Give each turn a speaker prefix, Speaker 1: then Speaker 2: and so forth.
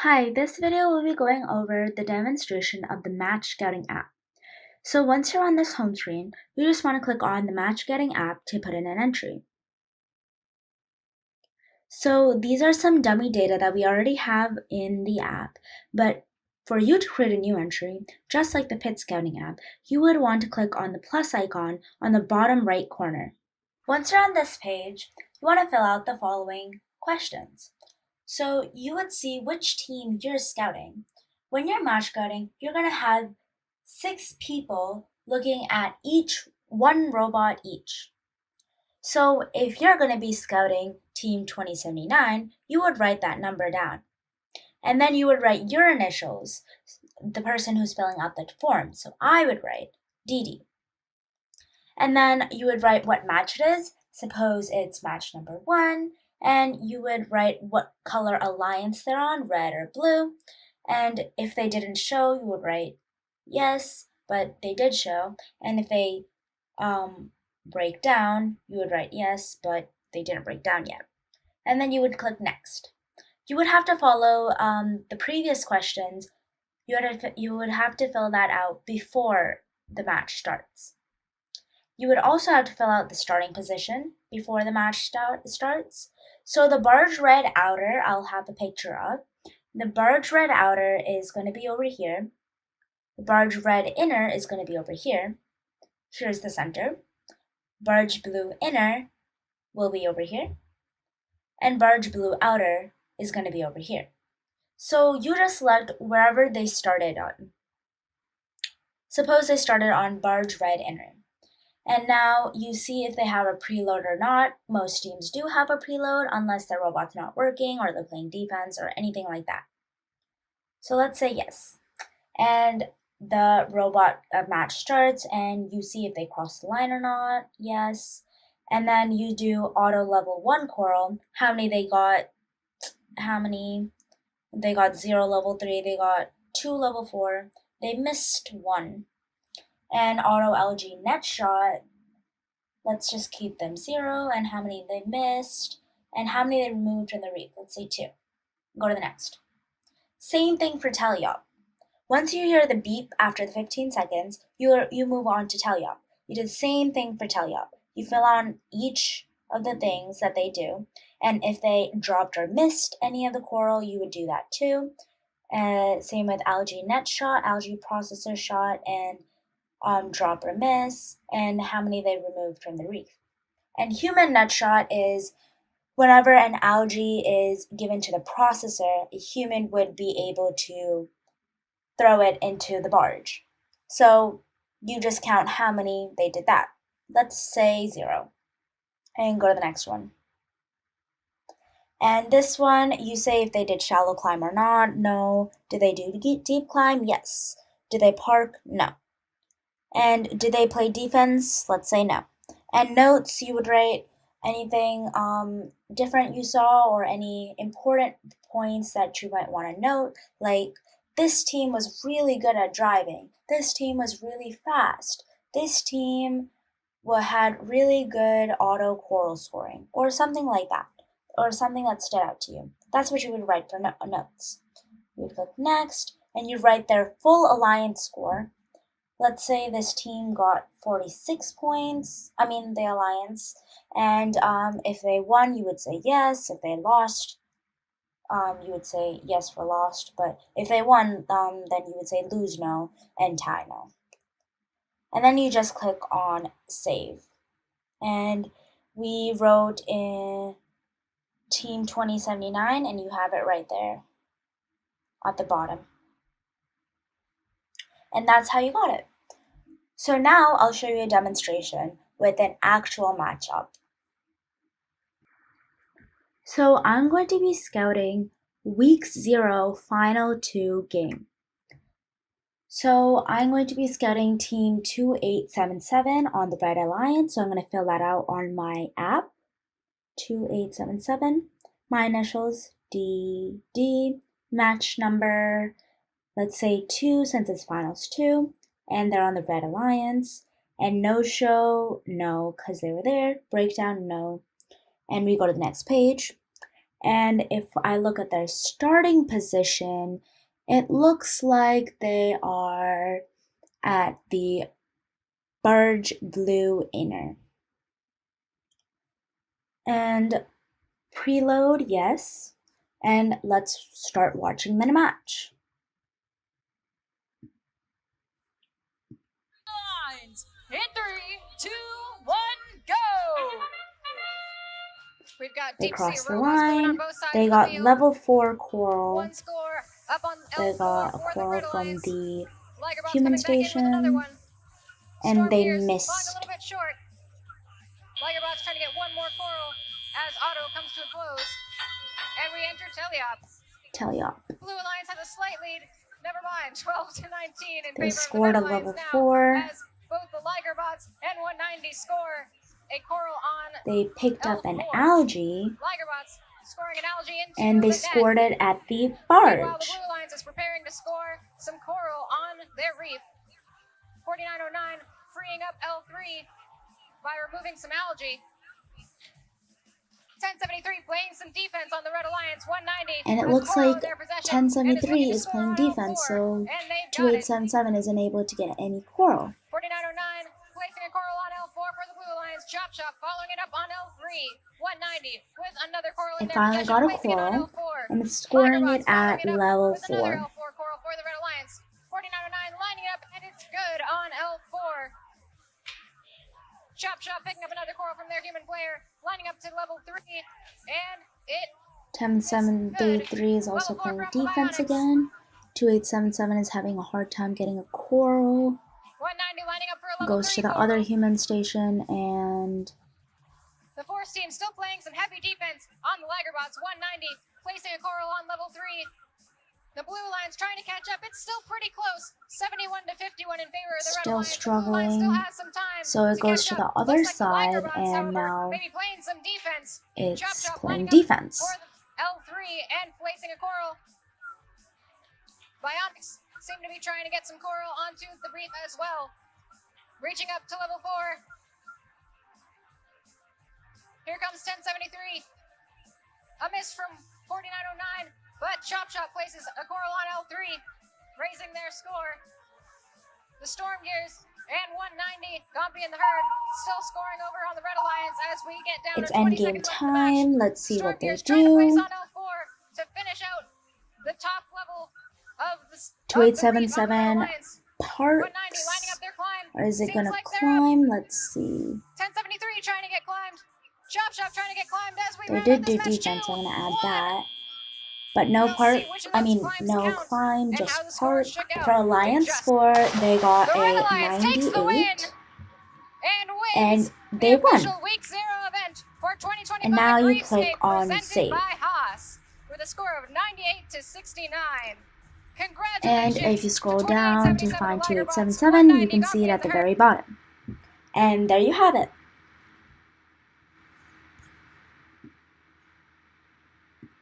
Speaker 1: Hi, this video will be going over the demonstration of the Match Scouting app. So once you're on this home screen, you just want to click on the Match Scouting app to put in an entry. So these are some dummy data that we already have in the app, but for you to create a new entry, just like the Pit Scouting app, you would want to click on the plus icon on the bottom right corner. Once you're on this page, you want to fill out the following questions. So you would see which team you're scouting. When you're match scouting, you're going to have 6 people looking at each one robot each. So if you're going to be scouting team 2079, you would write that number down. And then you would write your initials, the person who's filling out the form. So I would write DD. And then you would write what match it is. Suppose it's match number 1, and you would write what color alliance they're on, red or blue. And if they didn't show, you would write yes, but they did show. And if they break down, you would write yes, but they didn't break down yet. And then you would click next. You would have to follow the previous questions. You would have to fill that out before the match starts. You would also have to fill out the starting position before the match starts. So the barge red outer, I'll have a picture of. The barge red outer is going to be over here. The barge red inner is going to be over here. Here's the center. Barge blue inner will be over here. And barge blue outer is going to be over here. So you just select wherever they started on. Suppose they started on barge red inner. And now you see if they have a preload or not. Most teams do have a preload unless their robot's not working or they're playing defense or anything like that. So let's say yes. And the robot match starts and you see if they cross the line or not. Yes. And then you do auto level 1 coral. How many they got? They got 0 level 3. They got 2 level 4. They missed 1. And auto LG net shot, let's just keep them 0, and how many they missed, and how many they removed from the reef. Let's say 2. Go to the next. Same thing for teleop. Once you hear the beep after the 15 seconds, you move on to teleop. You do the same thing for teleop. You fill on each of the things that they do, and if they dropped or missed any of the coral, you would do that too. Same with algae net shot, algae processor shot, and drop or miss, and how many they removed from the reef. And human nutshot is whenever an algae is given to the processor, a human would be able to throw it into the barge. So you just count how many they did that. Let's say 0. And go to the next one. And this one, you say if they did shallow climb or not. No. Did they do deep climb? Yes. Did they park? No. And did they play defense? Let's say no. And notes, you would write anything different you saw or any important points that you might want to note, like this team was really good at driving. This team was really fast. This team had really good auto coral scoring, or something like that, or something that stood out to you. That's what you would write for notes. You would click next, and you write their full alliance score. Let's say this team got 46 points, the alliance, and if they won, you would say yes. If they lost, you would say yes for lost, but if they won, then you would say lose no and tie no. And then you just click on save. And we wrote in team 2079, and you have it right there at the bottom. And that's how you got it. So now I'll show you a demonstration with an actual matchup. So I'm going to be scouting week 0 final 2 game. So I'm going to be scouting team 2877 on the Red Alliance. So I'm going to fill that out on my app. 2877. My initials DD. Match number, let's say 2 since it's finals 2. And they're on the Red Alliance. And no show, no, because they were there. Breakdown, no. And we go to the next page. And if I look at their starting position, it looks like they are at the Barge Blue Inner. And preload, yes. And let's start watching the match.
Speaker 2: Lines in 3, 2, 1, go! We've got
Speaker 1: They
Speaker 2: deep
Speaker 1: crossed
Speaker 2: sea
Speaker 1: the
Speaker 2: robots going
Speaker 1: line.
Speaker 2: on both sides
Speaker 1: They
Speaker 2: of the
Speaker 1: got
Speaker 2: field.
Speaker 1: level 4 coral.
Speaker 2: One score up on
Speaker 1: They
Speaker 2: L4
Speaker 1: got a
Speaker 2: for the
Speaker 1: coral
Speaker 2: Red
Speaker 1: from
Speaker 2: Alliance.
Speaker 1: the
Speaker 2: Ligerbots
Speaker 1: human
Speaker 2: coming back in with another
Speaker 1: station,
Speaker 2: one.
Speaker 1: and
Speaker 2: Storm
Speaker 1: they
Speaker 2: Gears falling a
Speaker 1: missed
Speaker 2: little bit short. Ligerbots trying to get one more coral as Auto comes to a close. And we enter Teleop.
Speaker 1: Teleop.
Speaker 2: Blue Alliance has a slight lead. Never mind, 12 to 19 in
Speaker 1: They
Speaker 2: favor
Speaker 1: scored
Speaker 2: of
Speaker 1: a
Speaker 2: the Red
Speaker 1: level
Speaker 2: Alliance
Speaker 1: 4.
Speaker 2: now, as both the Ligerbots and 190 score a coral on
Speaker 1: They picked up an
Speaker 2: L4.
Speaker 1: algae,
Speaker 2: Ligerbots scoring an algae into
Speaker 1: and they
Speaker 2: the
Speaker 1: scored
Speaker 2: net.
Speaker 1: it at the
Speaker 2: Meanwhile, the
Speaker 1: barge.
Speaker 2: Blue Alliance is preparing to score some coral on their reef. 4909 freeing up L3 by removing some algae. 1073 playing some defense on the Red Alliance. 190.
Speaker 1: And it
Speaker 2: has
Speaker 1: looks
Speaker 2: coral
Speaker 1: like
Speaker 2: in their possession and
Speaker 1: 1073
Speaker 2: looking to
Speaker 1: is
Speaker 2: score
Speaker 1: playing
Speaker 2: on
Speaker 1: defense,
Speaker 2: L4,
Speaker 1: so
Speaker 2: and they've got it.
Speaker 1: 2877 isn't able to get any coral.
Speaker 2: 4909 placing a coral on L4 for the Blue Alliance. Chop Chop following it up on L3. 190 with another coral in
Speaker 1: It
Speaker 2: their
Speaker 1: finally
Speaker 2: possession,
Speaker 1: got a
Speaker 2: placing it on
Speaker 1: coral,
Speaker 2: L4.
Speaker 1: and it's scoring it
Speaker 2: Ligerbots
Speaker 1: at
Speaker 2: following it up
Speaker 1: level
Speaker 2: with another
Speaker 1: 4.
Speaker 2: L4 coral for the Red Alliance. 4909 lining it up, and it's good on L4. Chop Chop picking up another coral from their human player, lining up to level 3, and it
Speaker 1: 1073 is also playing defense again. 2877 is having a hard time getting a coral.
Speaker 2: 190 lining up for a level
Speaker 1: Goes
Speaker 2: 3
Speaker 1: to the
Speaker 2: coral.
Speaker 1: other human station, and
Speaker 2: The Force team still playing some heavy defense on the Ligerbots. 190 placing a coral on level 3. The Blue Alliance trying to catch up. It's still pretty close. 71 to 51 in favor of the Red
Speaker 1: still
Speaker 2: Alliance. The Blue Alliance
Speaker 1: struggling.
Speaker 2: still has some time
Speaker 1: So it goes
Speaker 2: catch
Speaker 1: to the
Speaker 2: up.
Speaker 1: other
Speaker 2: Looks like the
Speaker 1: side,
Speaker 2: Ligerbots,
Speaker 1: and
Speaker 2: however,
Speaker 1: now
Speaker 2: maybe playing some defense.
Speaker 1: it's
Speaker 2: Chop Chop
Speaker 1: playing
Speaker 2: lining up
Speaker 1: defense.
Speaker 2: for the L3 and placing a coral. Bionics seem to be trying to get some coral onto the reef as well. Reaching up to level 4. Here comes 1073. A miss from 4909, but Chop Chop places a coral on L3, raising their score. The Storm Gears and 190, Gompy and the Herd, still scoring over on the Red Alliance as we get down
Speaker 1: It's
Speaker 2: to 20
Speaker 1: endgame
Speaker 2: seconds left in the match.
Speaker 1: time. Let's see
Speaker 2: Storm
Speaker 1: what they
Speaker 2: Gears trying to place
Speaker 1: do.
Speaker 2: on L4 to finish out the top level of the
Speaker 1: 2877
Speaker 2: 190 lining up
Speaker 1: parks.
Speaker 2: their climb.
Speaker 1: Or is it
Speaker 2: Seems
Speaker 1: gonna
Speaker 2: like they're up.
Speaker 1: climb? Let's see.
Speaker 2: 1073 trying to get climbed. Chop Chop trying to get climbed as we
Speaker 1: They
Speaker 2: round
Speaker 1: did
Speaker 2: out this
Speaker 1: do
Speaker 2: match
Speaker 1: defense,
Speaker 2: too.
Speaker 1: I'm gonna add that. But no
Speaker 2: We'll
Speaker 1: part,
Speaker 2: see which of those climbs
Speaker 1: no
Speaker 2: count
Speaker 1: climb,
Speaker 2: and how
Speaker 1: just
Speaker 2: the scores
Speaker 1: park.
Speaker 2: shook out.
Speaker 1: For Alliance
Speaker 2: Just-
Speaker 1: score, they got
Speaker 2: The Red
Speaker 1: a
Speaker 2: Alliance takes the win
Speaker 1: 98.
Speaker 2: and
Speaker 1: And
Speaker 2: wins
Speaker 1: they
Speaker 2: the
Speaker 1: won.
Speaker 2: official Week 0 event for 2025
Speaker 1: And now you
Speaker 2: Reef
Speaker 1: click
Speaker 2: State,
Speaker 1: on
Speaker 2: presented
Speaker 1: save.
Speaker 2: by Haas with a score of 98 to 69.
Speaker 1: And
Speaker 2: Congratulations
Speaker 1: if you scroll
Speaker 2: to
Speaker 1: down to
Speaker 2: 2877
Speaker 1: find
Speaker 2: Ligerbots,
Speaker 1: 2877, you
Speaker 2: 190
Speaker 1: can see it
Speaker 2: Gompy
Speaker 1: at
Speaker 2: and
Speaker 1: the
Speaker 2: the
Speaker 1: very
Speaker 2: Herd.
Speaker 1: bottom. And there you have it.